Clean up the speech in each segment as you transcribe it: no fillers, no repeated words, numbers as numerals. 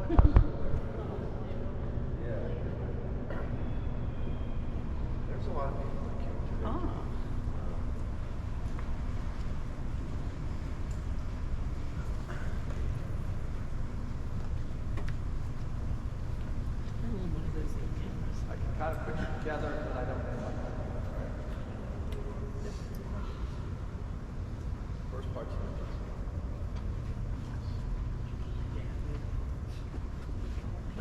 There's a lot of people that came today. Oh. I can kind of put you together, but I don't know. First part's I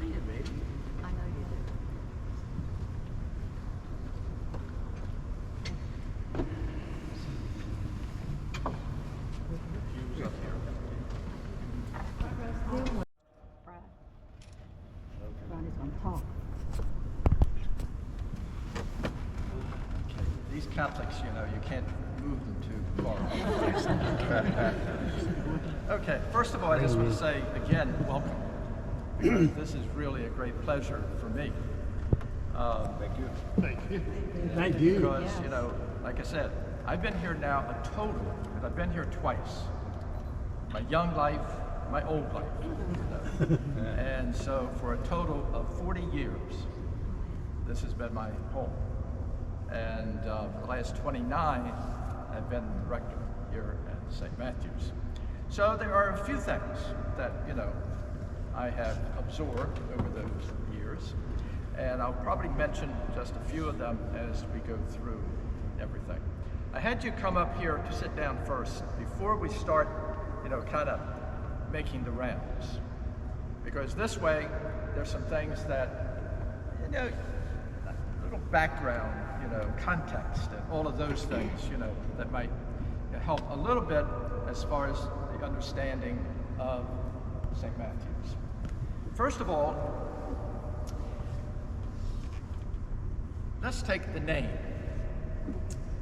know you do. Hughes up here. Ronnie's gonna talk. Okay. These Catholics, you know, you can't move them too far. Okay, first of all, I just want to say again, welcome. Because this is really a great pleasure for me. Thank you. Thank you. Thank you. Because, you know, like I said, I've been here now a total, and I've been here twice. My young life, my old life. You know. And so for a total of 40 years, this has been my home. And the last 29, I've been the rector here at St. Matthew's. So there are a few things that, you know, I have absorbed over those years. And I'll probably mention just a few of them as we go through everything. I had you come up here to sit down first before we start, you know, kind of making the rounds. Because this way, there's some things that, you know, a little background, you know, context, and all of those things, you know, that might help a little bit as far as the understanding of St. Matthew's. First of all, let's take the name.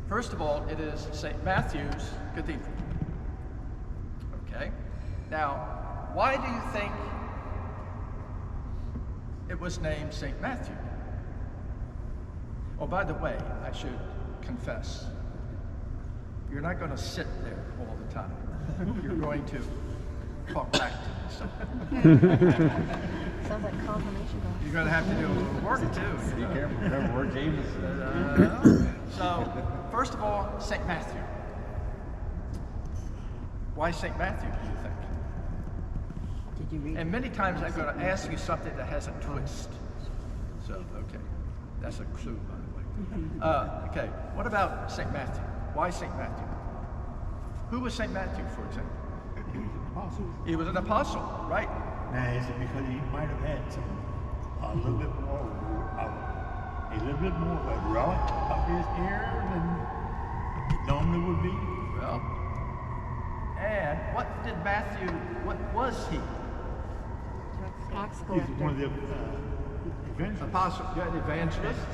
First of all, it is St. Matthew's Cathedral. Okay? Now, why do you think it was named St. Matthew? Oh, by the way, I should confess, you're not going to sit there all the time. You're going to talk back to me. Sounds like confirmation bias. You're going to have to do a little work too. Be careful, remember where Jameson. So, first of all, St. Matthew. Why St. Matthew, do you think? Did you read? And many times I'm going to ask you something that has a twist. So, okay, that's a clue, by the way. Okay, what about St. Matthew? Why St. Matthew? Who was St. Matthew, for example? Apostle. He was an apostle, right? Now, is it because he might have had some, a little bit more of a relic of his hair than it normally would be? Well, and what did Matthew, what was he? Tax He's collector. one of the evangelists. Apostle, yeah, an evangelist.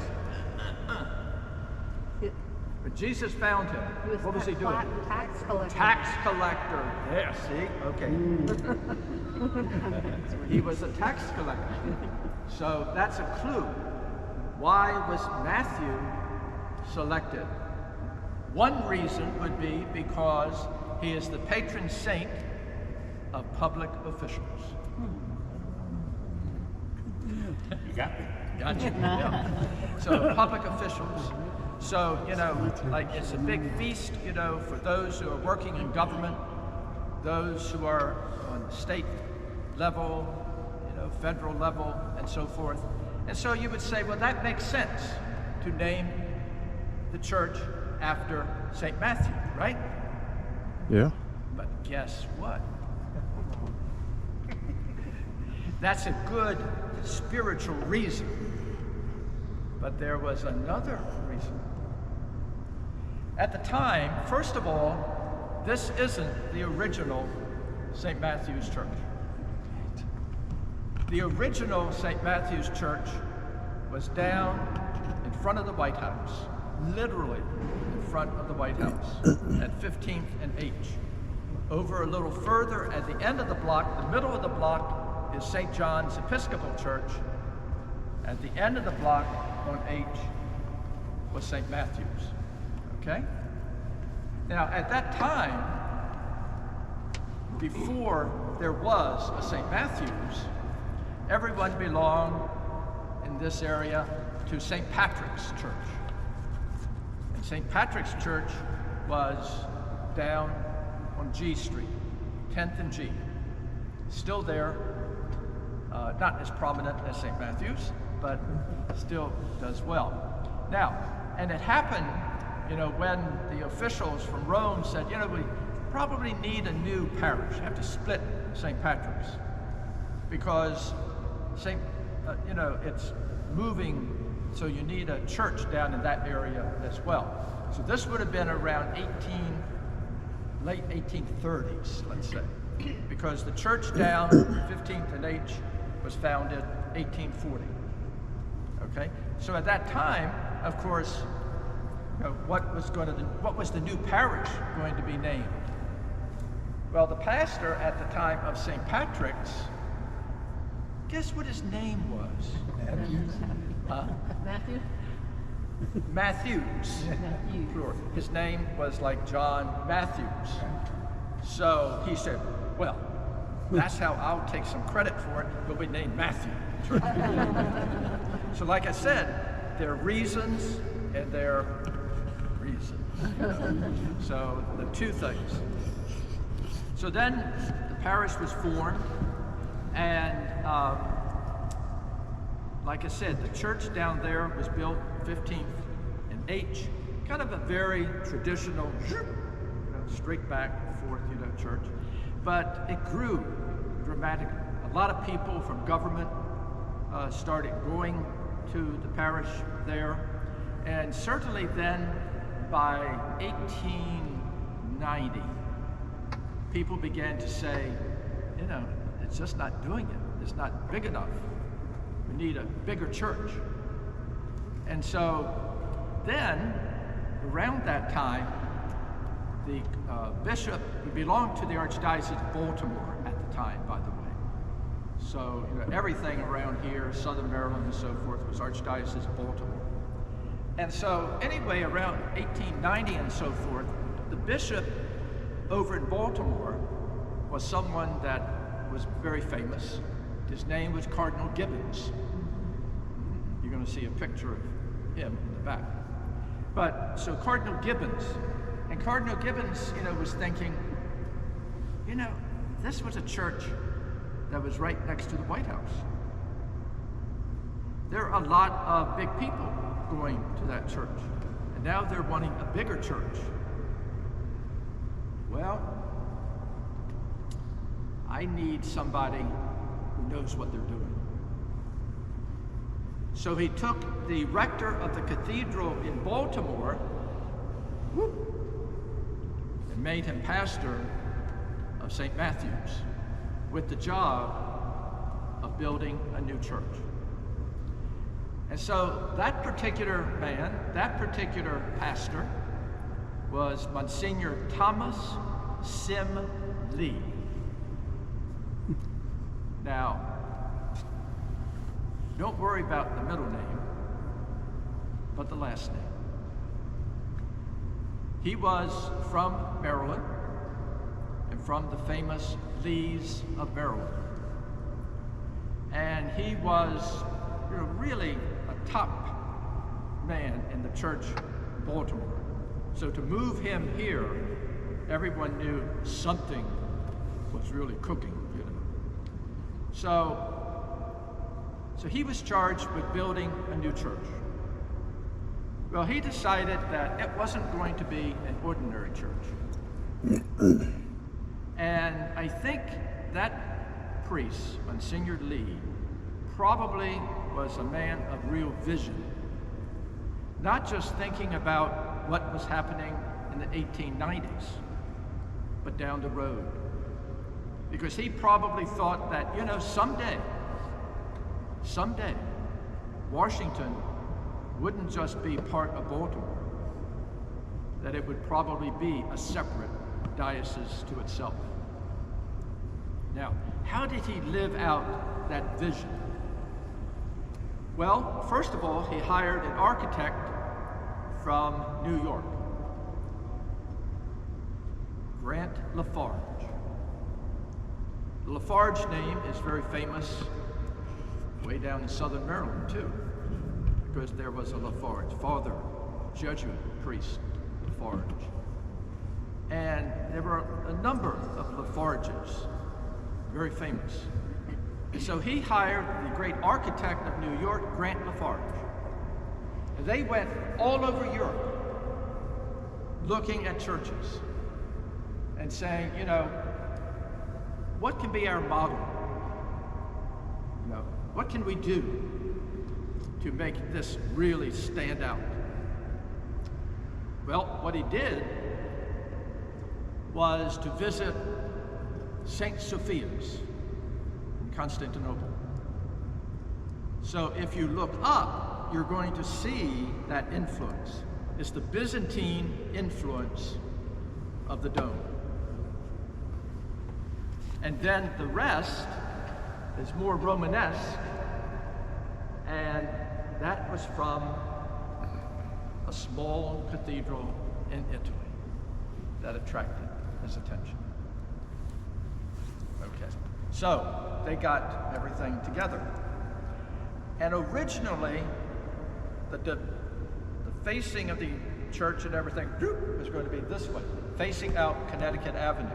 But Jesus found him. What was he doing? Tax collector. Tax collector. There, see? Okay. He was a tax collector. So that's a clue. Why was Matthew selected? One reason would be because he is the patron saint of public officials. You got me. Gotcha. Yeah. So public officials. So, you know, like it's a big feast, you know, for those who are working in government, those who are on the state level, you know, federal level, and so forth. And so you would say, well, that makes sense to name the church after St. Matthew, right? Yeah. But guess what? That's a good spiritual reason. But there was another reason. At the time, first of all, this isn't the original St. Matthew's Church. The original St. Matthew's Church was down in front of the White House, literally in front of the White House, at 15th and H. Over a little further, at the end of the block, the middle of the block, is St. John's Episcopal Church. At the end of the block on H was St. Matthew's. Okay? Now, at that time, before there was a St. Matthew's, everyone belonged in this area to St. Patrick's Church. And St. Patrick's Church was down on G Street, 10th and G. Still there, not as prominent as St. Matthew's, but still does well. Now, and it happened, when the officials from Rome said, we probably need a new parish, have to split St. Patrick's, because it's moving, so you need a church down in that area as well. So this would have been around late 1830s, let's say, because the church down 15th and H was founded 1840. Okay, so at that time, of course, what was the new parish going to be named? Well, the pastor at the time of St. Patrick's, guess what his name was? Matthews. Matthew? Matthews. Matthew. Plural. His name was like John Matthews. So he said, well, that's how I'll take some credit for it. He'll be named Matthew. So like I said, there are reasons and there are reasons. So the two things. So then the parish was formed, and like I said, the church down there was built 15th and H, kind of a very traditional, straight back and forth, church. But it grew dramatically. A lot of people from government started going to the parish there. And certainly then, by 1890, people began to say, it's just not doing it. It's not big enough. We need a bigger church. And so then, around that time, the bishop, who belonged to the Archdiocese of Baltimore at the time, by the way. So, everything around here, Southern Maryland and so forth, was Archdiocese of Baltimore. And so, anyway, around 1890 and so forth, the bishop over in Baltimore was someone that was very famous. His name was Cardinal Gibbons. You're going to see a picture of him in the back. But, so Cardinal Gibbons, and Cardinal Gibbons, was thinking, this was a church that was right next to the White House. There are a lot of big people going to that church, and now they're wanting a bigger church. Well, I need somebody who knows what they're doing. So he took the rector of the cathedral in Baltimore and made him pastor of St. Matthew's with the job of building a new church. And so that particular man, that particular pastor, was Monsignor Thomas Sim Lee. Now, don't worry about the middle name, but the last name. He was from Maryland, and from the famous Lees of Maryland. And he was really a top man in the church in Baltimore. So to move him here, everyone knew something was really cooking, So he was charged with building a new church. Well, he decided that it wasn't going to be an ordinary church. And I think that priest, Monsignor Lee, probably was a man of real vision. Not just thinking about what was happening in the 1890s, but down the road. Because he probably thought that, someday, Washington wouldn't just be part of Baltimore, that it would probably be a separate diocese to itself. Now, how did he live out that vision? Well, first of all, he hired an architect from New York, Grant Lafarge. The Lafarge name is very famous way down in southern Maryland too, because there was a Lafarge, Father Jesuit priest Lafarge. And there were a number of Lafarges, very famous. And so he hired the great architect of New York, Grant Lafarge. And they went all over Europe looking at churches and saying, you know, what can be our model? You know, what can we do to make this really stand out? Well, what he did was to visit St. Sophia's in Constantinople. So if you look up, you're going to see that influence. It's the Byzantine influence of the dome. And then the rest is more Romanesque, and that was from a small cathedral in Italy that attracted his attention. Okay, so they got everything together. And originally, the facing of the church and everything was going to be this way, facing out Connecticut Avenue.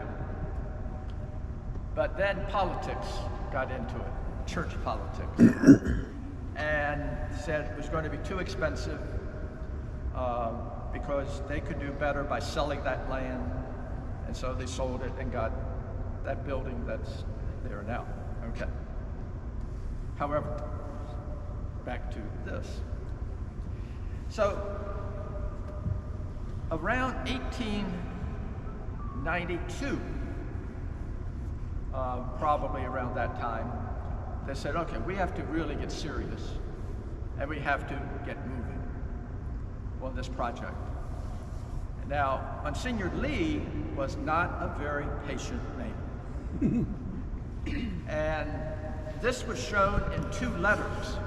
But then politics got into it, church politics, and said it was going to be too expensive because they could do better by selling that land. And so they sold it and got that building that's there now. Okay. However, back to this. So around 1892, probably around that time, they said, okay, we have to really get serious and we have to get moving on this project. Now, Monsignor Lee was not a very patient man. And this was shown in 2 letters.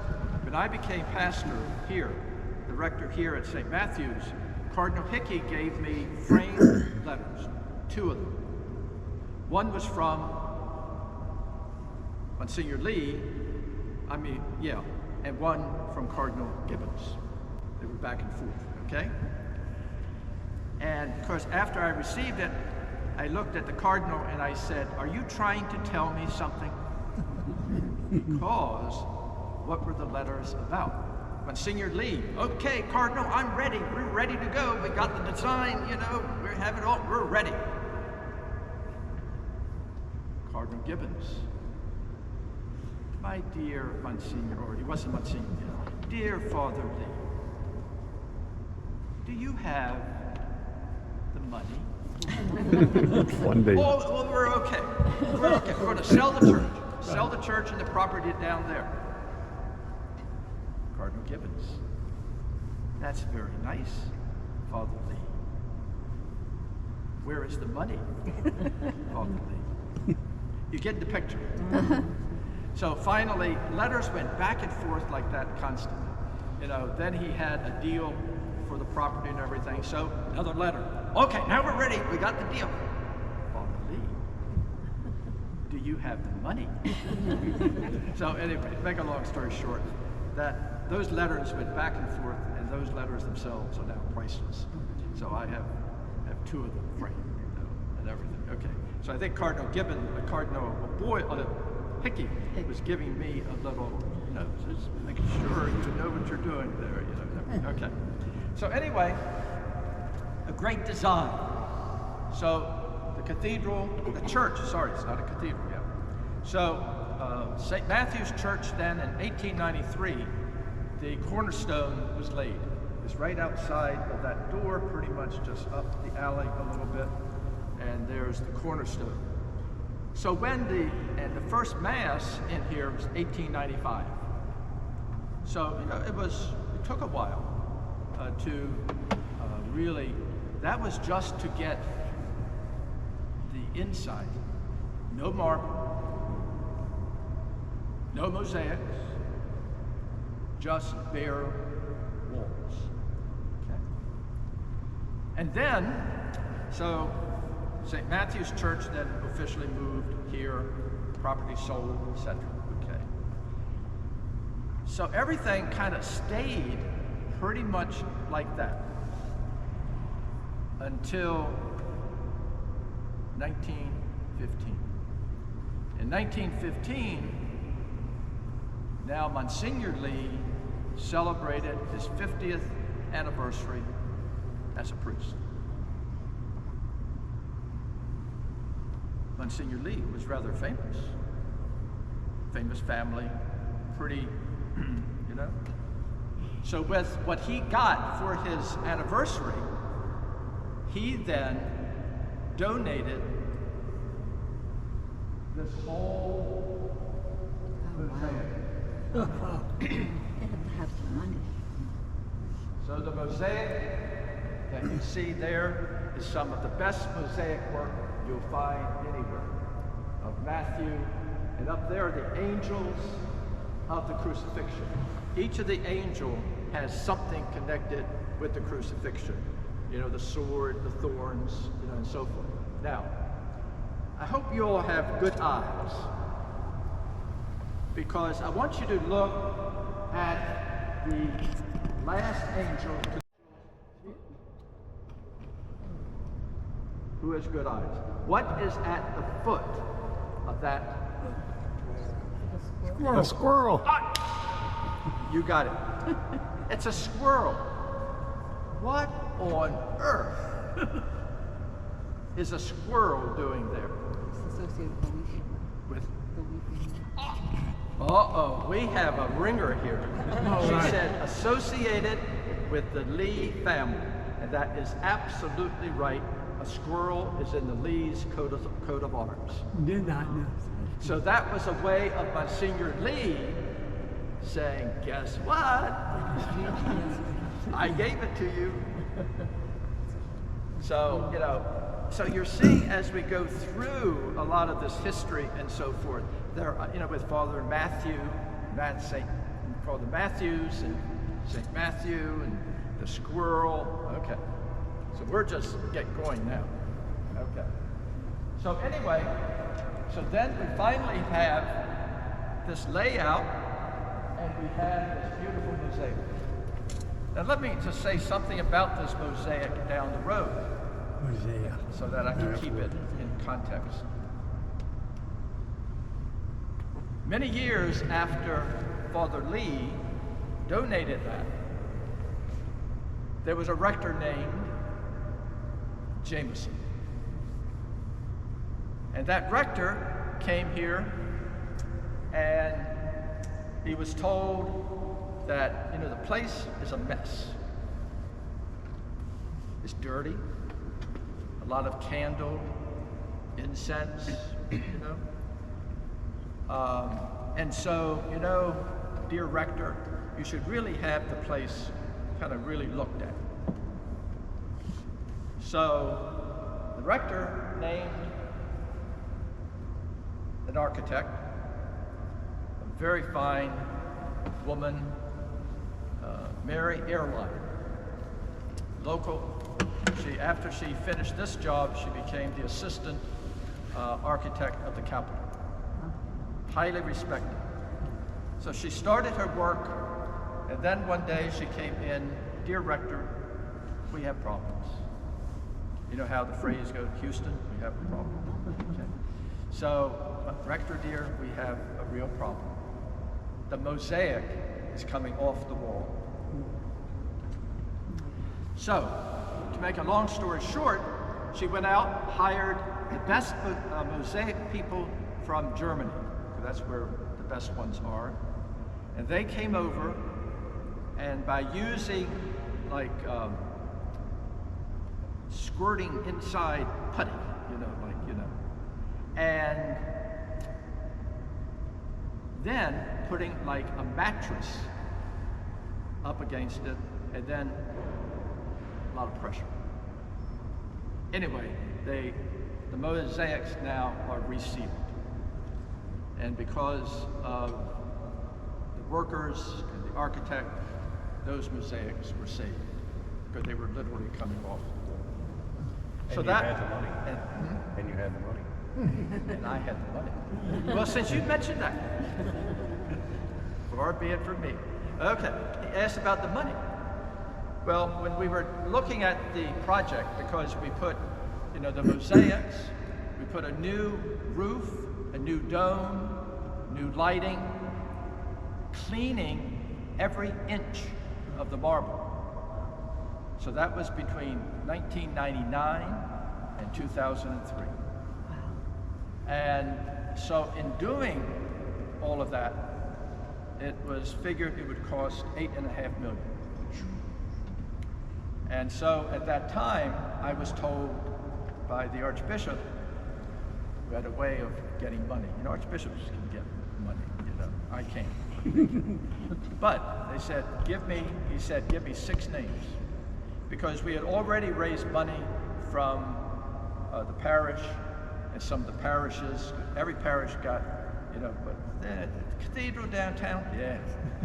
When I became pastor here, the rector here at St. Matthew's, Cardinal Hickey gave me framed letters, 2 of them. One was from Monsignor Lee, and one from Cardinal Gibbons. They were back and forth, okay? And of course, after I received it, I looked at the Cardinal and I said, are you trying to tell me something? Because what were the letters about? Monsignor Lee, okay, Cardinal, I'm ready. We're ready to go. We got the design, you know, we have it all, we're ready. Cardinal Gibbons, my dear Monsignor, or he wasn't Monsignor, dear Father Lee, do you have the money? One day. Well, we're okay. We're okay. We're going to sell the church. Sell the church and the property down there. Cardinal Gibbons. That's very nice, Father Lee. Where is the money, Father Lee? You get the picture. So finally, letters went back and forth like that constantly. You know, then he had a deal for the property and everything. So another letter. Okay, now we're ready. We got the deal. Father Lee, do you have the money? So anyway, to make a long story short, those letters went back and forth, and those letters themselves are now priceless. So I have 2 of them framed, you know, and everything. Okay. So I think Cardinal Hickey was giving me a little, you know, just making sure you know what you're doing there, you know. Okay. So anyway, a great design. So the cathedral, the church, sorry, it's not a cathedral yet. So St. Matthew's Church then in 1893, the cornerstone was laid. It's right outside of that door, pretty much just up the alley a little bit, and there's the cornerstone. So when the first Mass in here was 1895. So, you know, it took a while to really, that was just to get the inside. No marble, no mosaics, just bare walls. Okay. And then, so St. Matthew's Church then officially moved here, property sold, etc. Okay. So everything kind of stayed pretty much like that until 1915. In 1915, now Monsignor Lee celebrated his 50th anniversary as a priest. Monsignor Lee was rather famous. Famous family, pretty, you know. So with what he got for his anniversary, he then donated this whole mosaic. They have to have some money. So the mosaic that you see there is some of the best mosaic work you'll find anywhere of Matthew, and up there are the angels of the crucifixion. Each of the angel has something connected with the crucifixion. You know, the sword, the thorns, you know, and so forth. Now, I hope you all have good eyes, because I want you to look at the last angel who has good eyes. What is at the foot of that? A squirrel. You got it. It's a squirrel. What on earth is a squirrel doing there? It's associated with With the weeping. uh-oh, we have a ringer here. She said associated with the Lee family, and that is absolutely right. A squirrel is in the Lee's coat of arms. Did not know. So that was a way of Monsignor Lee saying, guess what? I gave it to you. So, you know, so you're seeing as we go through a lot of this history and so forth, there, you know, with Father Matthew, Father Matthews and St. Matthew and the squirrel. Okay. So we're just getting going now. Okay. So anyway, so then we finally have this layout, and we have this beautiful mosaic. Now let me just say something about this mosaic down the road, Mosaic. so that I can keep it in context. Many years after Father Lee donated that, there was a rector named Jameson. And that rector came here, and he was told that, you know, the place is a mess. It's dirty, a lot of candle, incense, you know. And so, you know, dear rector, you should really have the place kind of really looked at. So the rector named an architect, a very fine woman, Mary Airline, local. After she finished this job, she became the assistant architect of the Capitol. Highly respected. So she started her work, and then one day she came in, dear rector, we have problems. You know how the phrase goes, Houston, we have a problem. Okay. So, rector dear, we have a real problem. The mosaic is coming off the wall. So, to make a long story short, she went out, hired the best mosaic people from Germany, because that's where the best ones are. And they came over, and by using like squirting inside putty, and then putting like a mattress up against it, and then a lot of pressure. Anyway, the mosaics now are resealed. And because of the workers and the architect, those mosaics were saved, because they were literally coming off the wall. And you had the money. And you had the money. And I had the money. Well, since you mentioned that, for far be it from me. Okay, he asked about the money. Well, when we were looking at the project, because we put, you know, the mosaics, we put a new roof, a new dome, new lighting, cleaning every inch of the marble. So that was between 1999 and 2003. And so in doing all of that, it was figured it would cost $8.5 million. And so at that time, I was told by the Archbishop, who had a way of getting money. You know, archbishops can get money, you know, I can't. But they said, he said, give me 6 names. Because we had already raised money from the parish and some of the parishes. Every parish got, you know, but the cathedral downtown, yeah.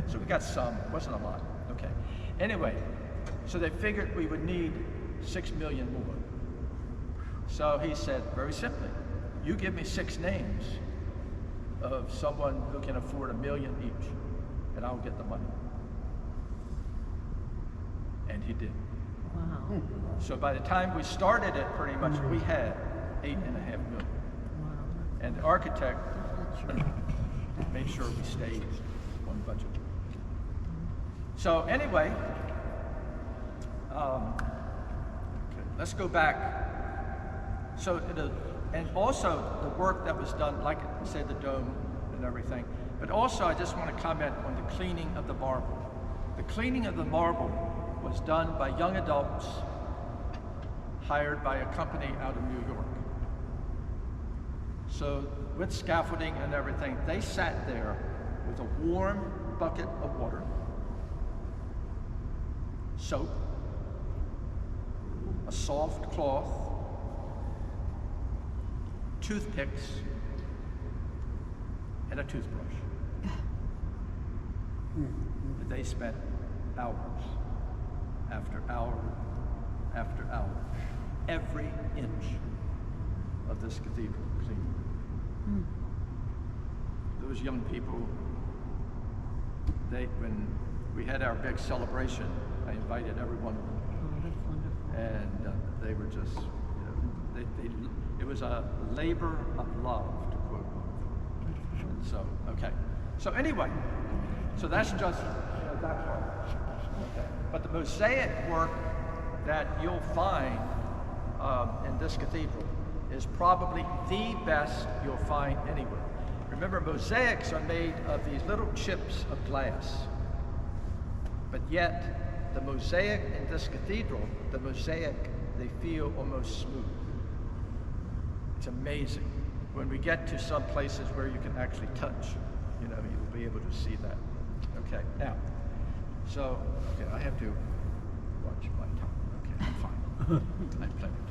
So we got some, it wasn't a lot, okay. Anyway, so they figured we would need 6 million more. So he said, very simply, you give me 6 names of someone who can afford $1 million each, and I'll get the money. And he did. Wow. So by the time we started it, pretty much we had $8.5 million. Wow. And the architect made sure we stayed on budget. So anyway, okay, let's go back. So, and also the work that was done, like I said, the dome and everything, but also I just want to comment on the cleaning of the marble. The cleaning of the marble was done by young adults hired by a company out of New York. So with scaffolding and everything, they sat there with a warm bucket of water, soap, a soft cloth, toothpicks, and a toothbrush. And they spent hours after hour after hour, every inch of this cathedral clean. Those young people, when we had our big celebration, I invited every one of them. Oh, that's wonderful. And they were just, you know, it was a labor of love, to quote one. And so, okay. So anyway, so that's just, you know, that part. Okay. But the mosaic work that you'll find in this cathedral is probably the best you'll find anywhere. Remember, mosaics are made of these little chips of glass. But yet, the mosaic in this cathedral, the mosaic, they feel almost smooth. It's amazing. When we get to some places where you can actually touch, you know, you'll be able to see that. Okay, now, so, okay, I have to watch my time. Okay, I'm fine. I have plenty of time.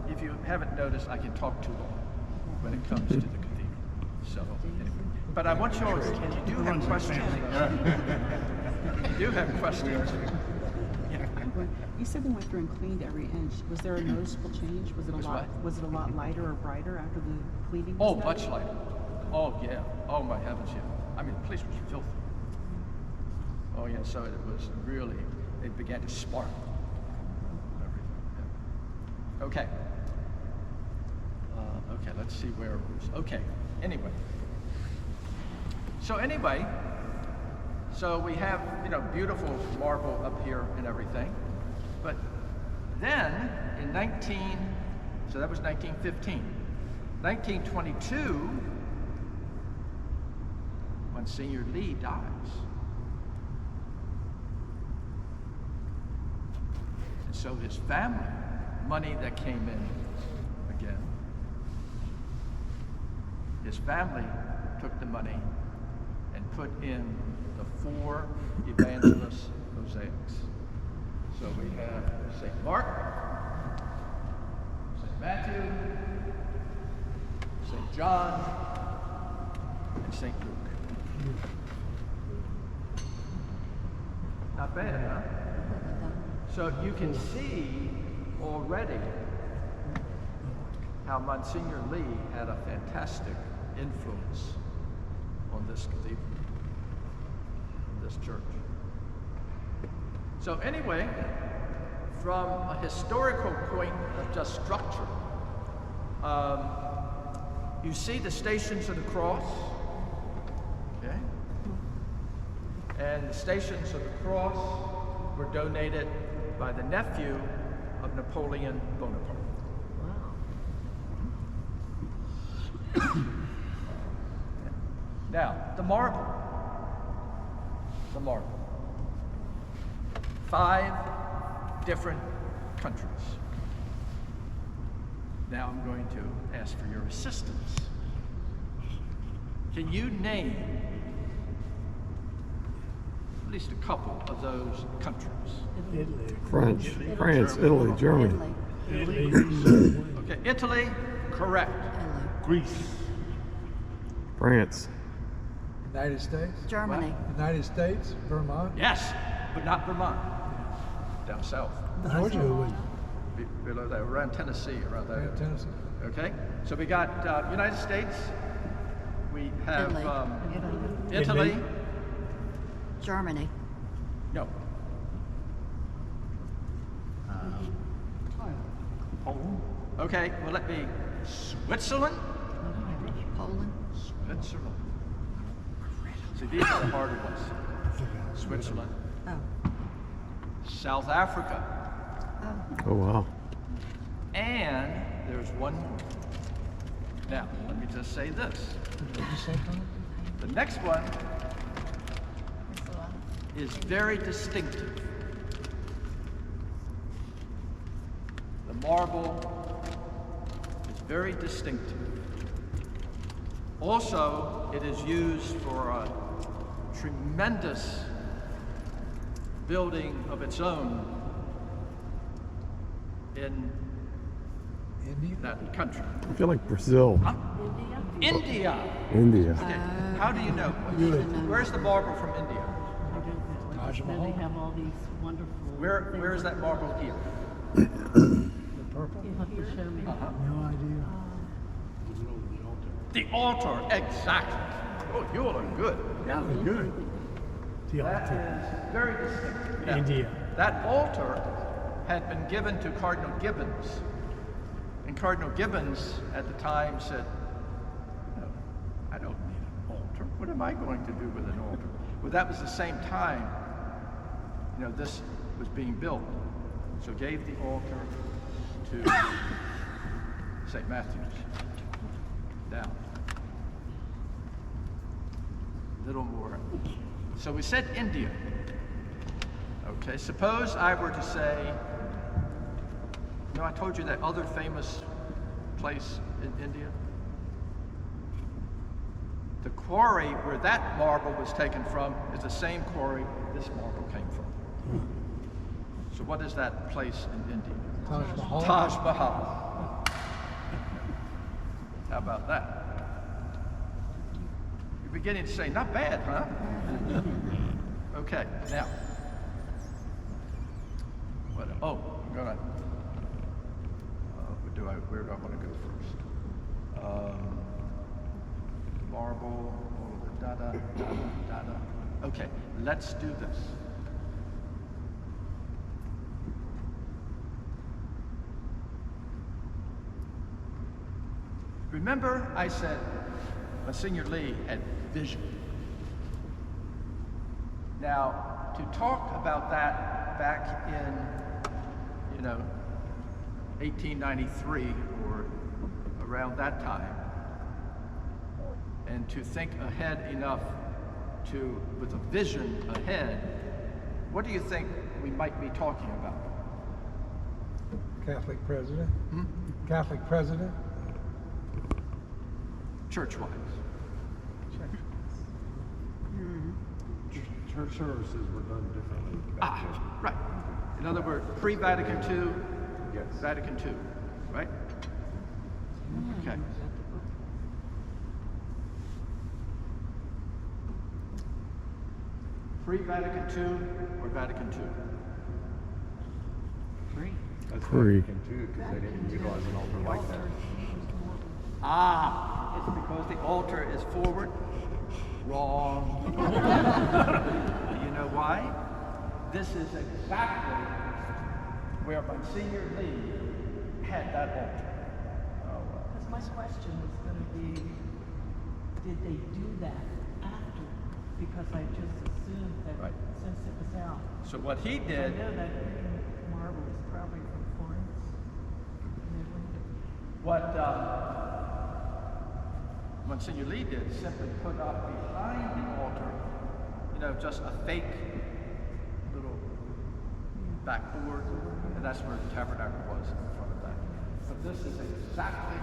If you haven't noticed, I can talk too long when it comes to the cathedral. So, anyway. But I want yours, and you do have questions. You do have questions. Yeah. You said they went through and cleaned every inch. Was there a noticeable change? Was it a lot lighter or brighter after the cleaning? Oh, much lighter. Oh, yeah. Oh, my heavens, yeah. I mean, the place was filthy. Oh, yeah, so it was really, it began to spark. Yeah. Okay. Okay, let's see where it was. Okay, anyway. So anyway, so we have, you know, beautiful marble up here and everything. But then in so that was 1915. 1922, Monsignor Lee dies. And so his family, money that came in again, his family took the money and put in the 4 evangelist mosaics. So we have St. Mark, St. Matthew, St. John, and St. Luke. Not bad, huh? So you can see already how Monsignor Lee had a fantastic influence on this cathedral, on this church. So anyway, from a historical point of just structure, you see the Stations of the Cross, okay? And the Stations of the Cross were donated by the nephew of Napoleon Bonaparte. Wow. Now, the marble. 5 different countries. Now I'm going to ask for your assistance. Can you name at least a couple of those countries? Italy. France, Italy, Germany. Italy. Okay, Italy, correct. Greece. France. United States? Germany. United States? Vermont? Yes, but not Vermont. Down south, Georgia was below there, around Tennessee, around there. Tennessee. Okay, so we got United States. We have Italy. Italy. Germany. No. Poland. Okay, well let me. Switzerland. Poland. Switzerland. See, these are the harder ones. Switzerland. Oh. South Africa. Oh, wow. And there's one more. Now, let me just say this. The next one is very distinctive. The marble is very distinctive. Also, it is used for a tremendous building of its own in India? that country. I feel like Brazil. India. India. Okay. How do you know? Where's the marble from India? Taj Then they Mahal? have all these wonderful. Where is that marble here? The purple? You have to show me. no idea. The altar, exactly. Oh, you all are good. That was good. The That altar. is very distinctive. Now, India. That altar had been given to Cardinal Gibbons. And Cardinal Gibbons at the time said, "No, I don't need an altar. What am I going to do with an altar?" Well, that was the same time, this was being built. So gave the altar to St. Matthew's. Now, a little more. So we said India. Okay, suppose I were to say, I told you that other famous place in India? The quarry where that marble was taken from is the same quarry this marble came from. So what is that place in India? Taj Mahal? Taj Mahal. How about that? You're beginning to say, not bad, huh? Okay, now. I'm gonna. Where do I want to go first? Marble, all of the da-da, da-da, da-da. Okay, let's do this. Remember I said Monsignor Lee had vision. Now, to talk about that back in, 1893 or around that time, and to think ahead enough with a vision ahead, what do you think we might be talking about? Catholic president? Catholic president? Church-wise. Church services were done differently back then. Right. In other words, pre-Vatican II, Yes. Vatican II, right? Okay. Pre-Vatican II or Vatican II? That's Pre. Vatican II, because they didn't utilize an altar like that. It's because the altar is forward. Wrong. Do you know why? This is exactly where Monsignor Lee had that altar. Because my question was going to be, did they do that after? Because I just assumed that Right. since it was out. So what he I did, know that green marble is probably from Florence. And they wouldn't have- what Monsignor Lee did, simply put up behind the altar, just a fake little backboard, and that's where the tabernacle was in front of that. But this is exactly.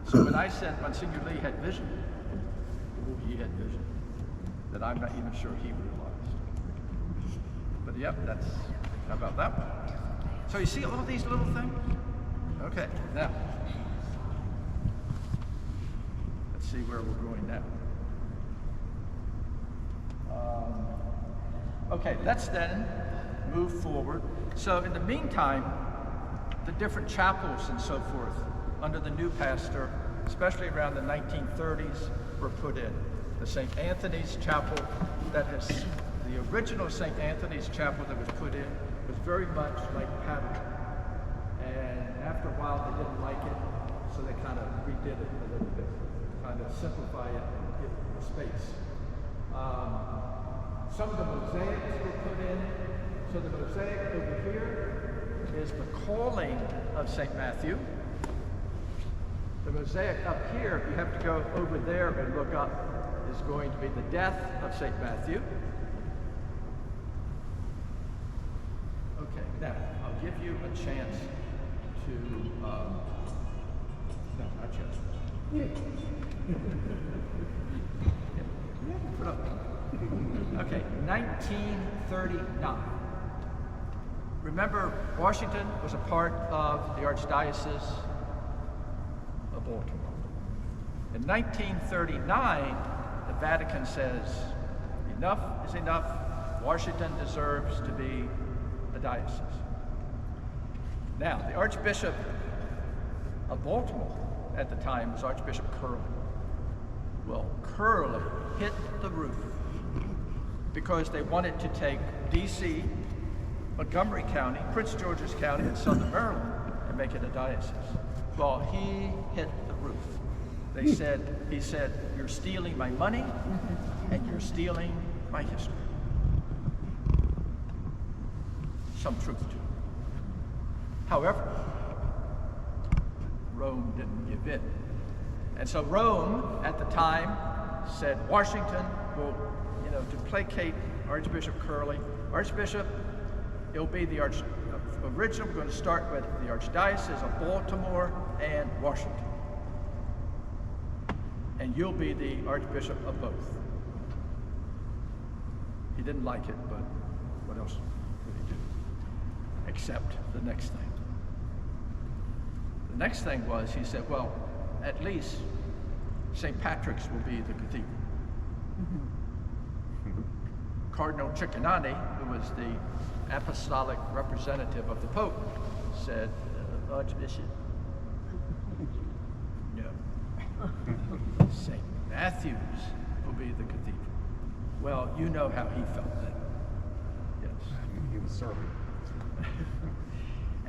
So when I said Monsignor Lee had vision, he had vision that I'm not even sure he realized. But yep, how about that one? So you see all these little things? Okay, now, let's see where we're going now. Okay, let's then move forward. So in the meantime, the different chapels and so forth under the new pastor, especially around the 1930s, were put in. The St. Anthony's Chapel, the original St. Anthony's Chapel that was put in was very much like Pattern. And after a while they didn't like it, so they kind of redid it a little bit, kind of simplify it and give it space. Some of the mosaics were put in. So the mosaic over here is the calling of St. Matthew. The mosaic up here, you have to go over there and look up, is going to be the death of St. Matthew. Okay, now I'll give you a chance to, no, not yet. Put up. Okay, 1939. Remember, Washington was a part of the Archdiocese of Baltimore. In 1939, the Vatican says, enough is enough. Washington deserves to be a diocese. Now, the Archbishop of Baltimore at the time was Archbishop Curley. Well, Curley hit the roof because they wanted to take D.C., Montgomery County, Prince George's County, and Southern Maryland and make it a diocese. Well, he hit the roof. He said, you're stealing my money and you're stealing my history. Some truth to it. However, Rome didn't give in. And so Rome, at the time, said, Washington will, to placate Archbishop Curley. Archbishop, it'll be the original, we're going to start with the Archdiocese of Baltimore and Washington. And you'll be the Archbishop of both. He didn't like it, but what else would he do? Except the next thing. The next thing was, he said, well, at least St. Patrick's will be the cathedral. Cardinal Cicognani, who was the apostolic representative of the Pope, said, Archbishop, no. St. Matthew's will be the cathedral. Well, you know how he felt then. Yes. He was serving.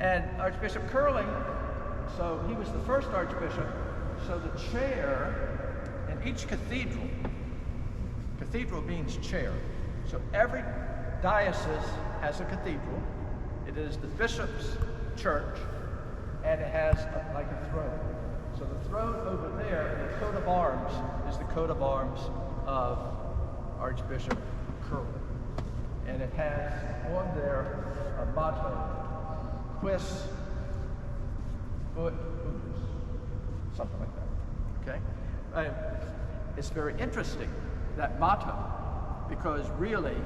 And Archbishop Curley, so he was the first archbishop, so the chair in each cathedral means chair. So every diocese has a cathedral. It is the bishop's church, and it has like a throne. So the throne over there, the coat of arms, is the coat of arms of Archbishop Curley. And it has on there a motto, Quis ut unus, something like that, okay? It's very interesting, that motto, because really,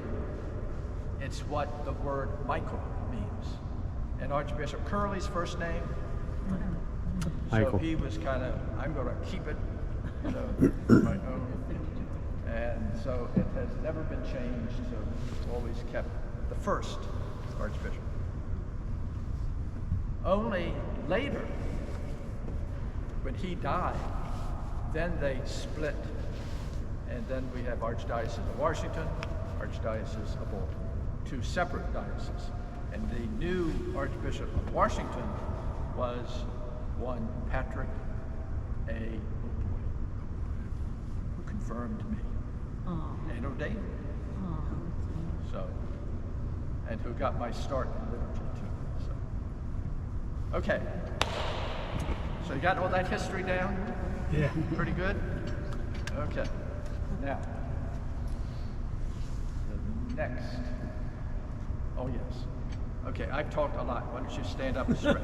it's what the word Michael means. And Archbishop Curley's first name, Michael. so he was kind of, I'm going to keep it, my own. And so it has never been changed, so it's always kept the first Archbishop. Only later, when he died, then they split And then we have Archdiocese of Washington, Archdiocese of Baltimore, two separate dioceses. And the new Archbishop of Washington was one Patrick A. who confirmed me and ordained me. So, and who got my start in liturgy too. So, okay. So you got all that history down? Yeah. Pretty good? Okay. Now, the next. Oh, yes. Okay, I've talked a lot. Why don't you stand up and stretch?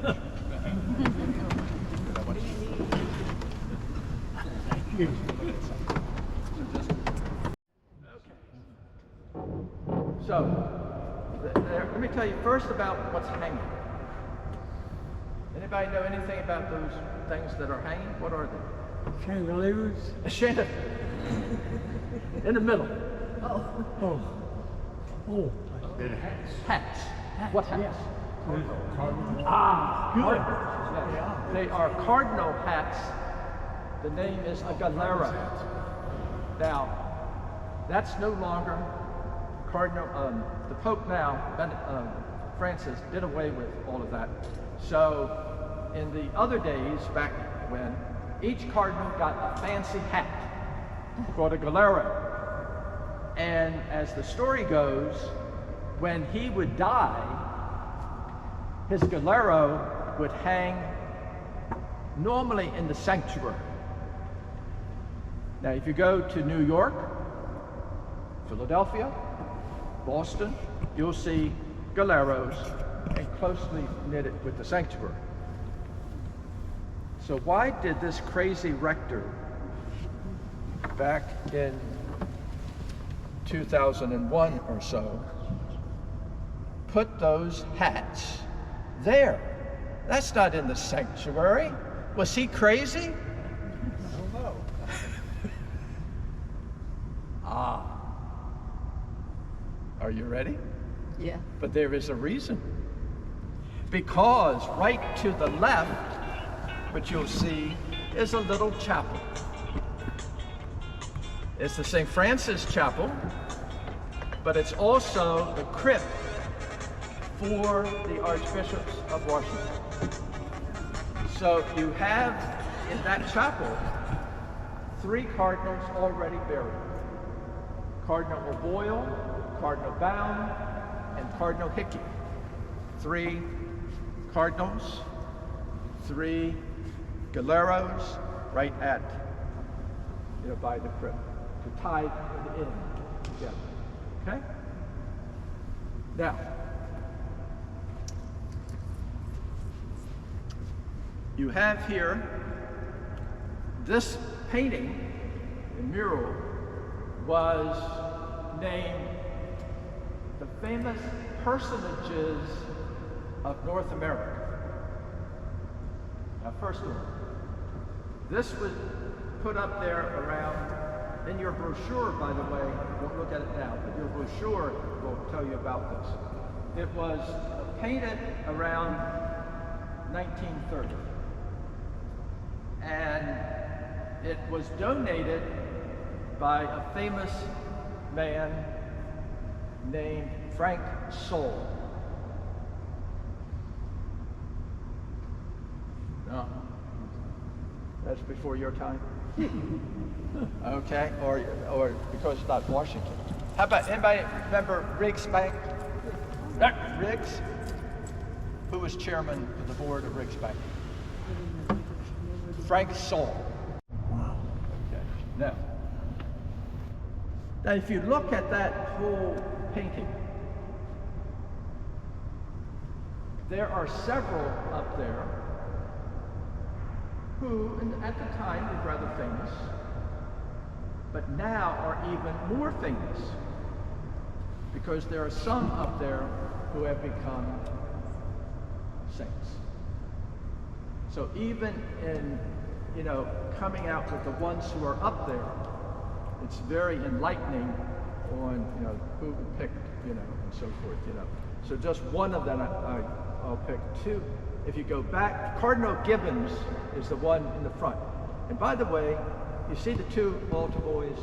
Let me tell you first about what's hanging. Anybody know anything about those things that are hanging? What are they? Chandeliers? A chandelier. In the middle. Oh. Oh. Hats. What hats? Good. Yes. They are cardinal hats. The name is a galera. Now, that's no longer cardinal. The Pope now, Francis, did away with all of that. So, in the other days, back when, each cardinal got a fancy hat called a galera. And as the story goes, when he would die, his galero would hang normally in the sanctuary. Now, if you go to New York, Philadelphia, Boston, you'll see galeros and closely knitted with the sanctuary. So why did this crazy rector back in 2001 or so put those hats there? That's not in the sanctuary. Was he crazy? I don't know. Are you ready? Yeah. But there is a reason. Because right to the left, what you'll see is a little chapel. It's the St. Francis Chapel, but it's also the crypt for the Archbishops of Washington. So you have in that chapel 3 cardinals already buried. Cardinal Boyle, Cardinal Bound, and Cardinal Hickey. 3 cardinals, 3 galeros right at, by the crypt to tie the end together. Okay? Now, you have here this painting, the mural, was named the famous personages of North America. Now, first of all, this was put up there around, in your brochure, by the way, don't look at it now, but your brochure will tell you about this. It was painted around 1930. And it was donated by a famous man named Frank Soule. No, that's before your time. Okay, or because it's not Washington. How about anybody remember Riggs Bank? Riggs, who was chairman of the board of Riggs Bank? Frank Soule. Okay. Now, if you look at that whole painting, there are several up there who, at the time, were rather famous, but now are even more famous because there are some up there who have become saints. So even in coming out with the ones who are up there, it's very enlightening on, who we picked, and so forth, So just one of them I'll pick. 2. If you go back, Cardinal Gibbons is the one in the front. And by the way, you see the 2 altar boys?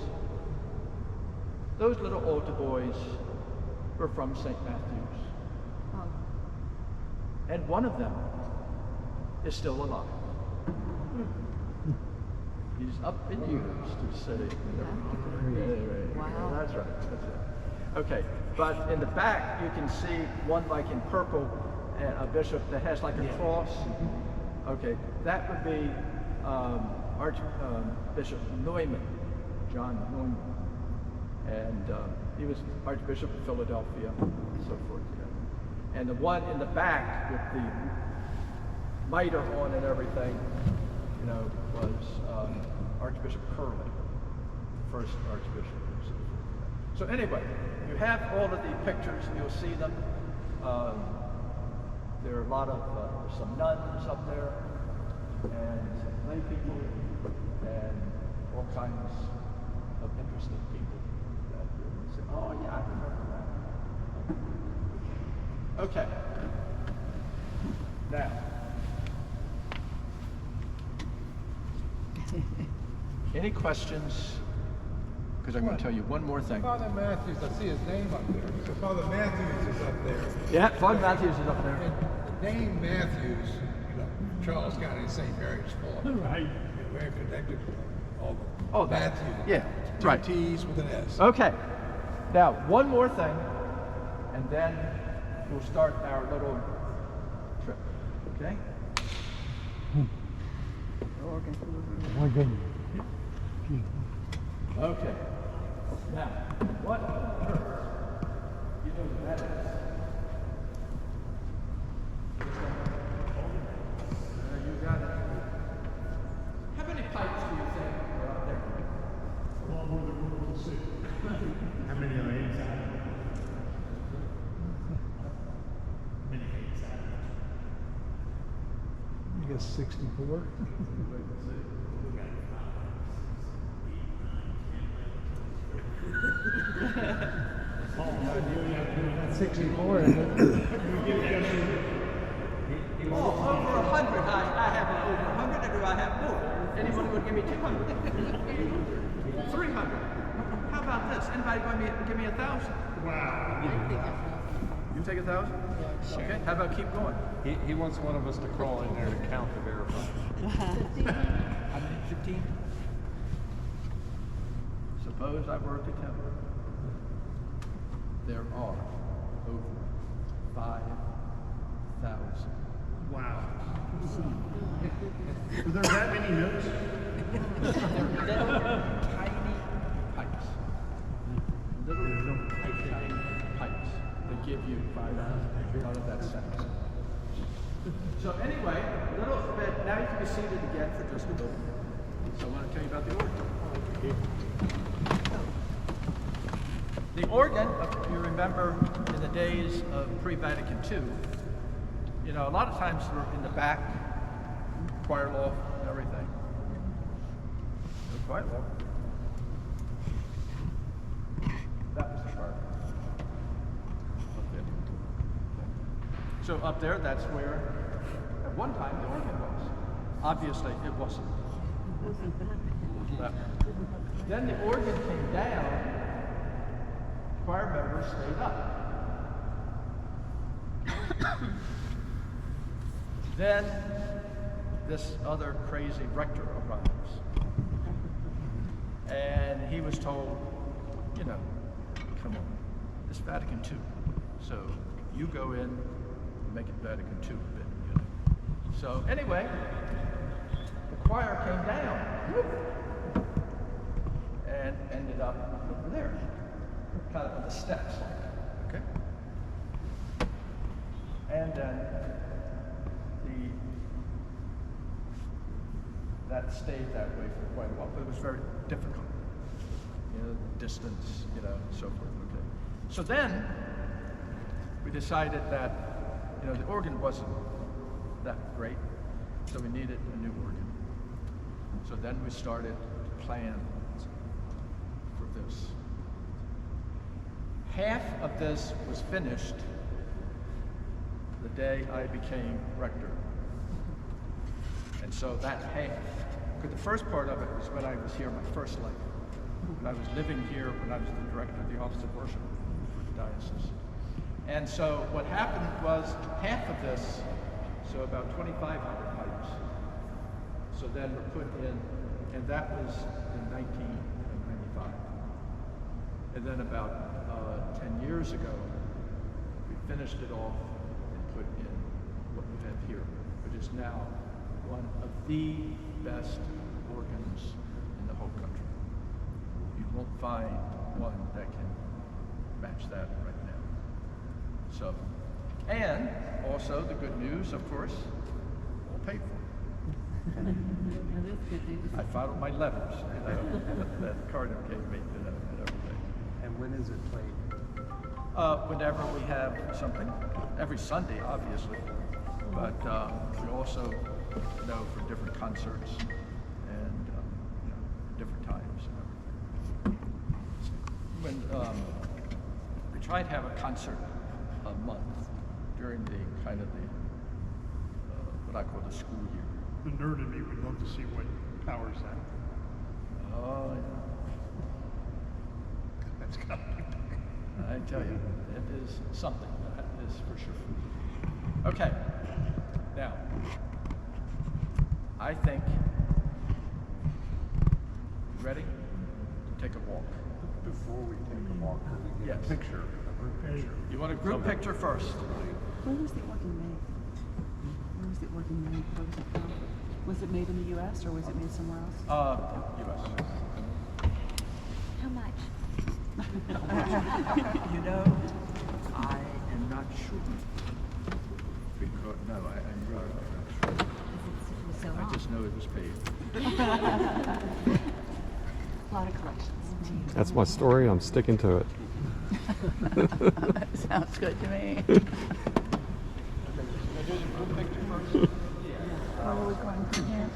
those little altar boys were from St. Matthew's. Oh, And one of them is still alive. He's up in years to say. Wow. That's right. That's it. Okay, but in the back you can see one like in purple, and a bishop that has like a cross. Okay, that would be Archbishop Neumann, John Neumann, and he was Archbishop of Philadelphia, and so forth. Yeah. And the one in the back with the mitre on and everything, you know, was Archbishop Curley, first Archbishop. So anyway, you have all of the pictures, you'll see them. There are a lot of, there's some nuns up there, and some lay people, and all kinds of interesting people that you say, oh yeah, I remember that. Okay. Now, any questions? Because I'm going to tell you one more thing. Father Matthews, I see his name up there. So Father Matthews is up there. Yeah, Father Matthews is up there. And the name Matthews, you know, Charles County and St. Mary's Fall. Right. We're connected with all the Oh, that. Matthews. Yeah, Two right. T's with an S. Okay. Now, one more thing, and then we'll start our little trip. Okay? Organ. Okay. Now, what on earth? You know what that is? You got it. How many pipes do you think are up there? How many are inside? Many inside. I guess 64. That's 64, isn't it? Oh, over 100. I have over 100, or do I have more? Anyone would give me 200? 300. How about this? Anybody going to give me 1,000? You take 1,000? Okay. How about keep going? He wants one of us to crawl in there to count to verify. How many? 15? Suppose I were to count. There are over 5,000. Wow. Are there that many notes? They're little tiny pipes. Little tiny pipes. They give you 5,000. None of that sense. So anyway, a little bit. Now you can be seated again for just a moment. So I want to tell you about the organ. The organ, if you remember, in the days of pre-Vatican II, you know, a lot of times they're in the back, choir loft, and everything. The choir loft. That was the choir loft. Up there. So up there, that's where, at one time, the organ was. Obviously, it wasn't. Then the organ came down. Choir members stayed up. Then this other crazy rector arrives. And he was told, you know, come on, it's Vatican II. So you go in and make it Vatican II a bit, you know. So anyway, the choir came down and ended up over there. Kind of on the steps, okay? And then that stayed that way for quite a while, but it was very difficult. You know, distance, you know, and so forth, okay? So then, we decided that, you know, the organ wasn't that great, so we needed a new organ. So then we started to plan for this. Half of this was finished the day I became rector. And so that half, because the first part of it was when I was here my first life. when I was living here, when I was the director of the Office of Worship for the diocese. And so what happened was half of this, so about 2,500 pipes, so then were put in, and that was in 1995. And then about 10 years ago, we finished it off and put in what you have here, which is now one of the best organs in the whole country. You won't find one that can match that right now. So, and also the good news, of course, all paid for. That is good news. I filed my letters, that Cardinal gave me, and everything. And when is it played? Whenever we have something, every Sunday, obviously, but we also know for different concerts and different times and everything. When we try to have a concert a month during the kind of the what I call the school year. The nerd in me would love to see what powers that. Oh, yeah. That's got to be. I tell you, it is something, that is for sure. Okay, now, I think, ready to take a walk? Before we take a walk, could we get Yes. a picture, a group picture? You want a group picture first? Where was the organ made? Where was the organ made? Where was it from? Was it made in the U.S. or was it made somewhere else? U.S. How much? You know, I am not sure. Because, no, I'm really not sure. So I long. just know it was paid. A lot of collections. That's my story. I'm sticking to it. Sounds good to me. Can I do the group picture first? Where are we going from here?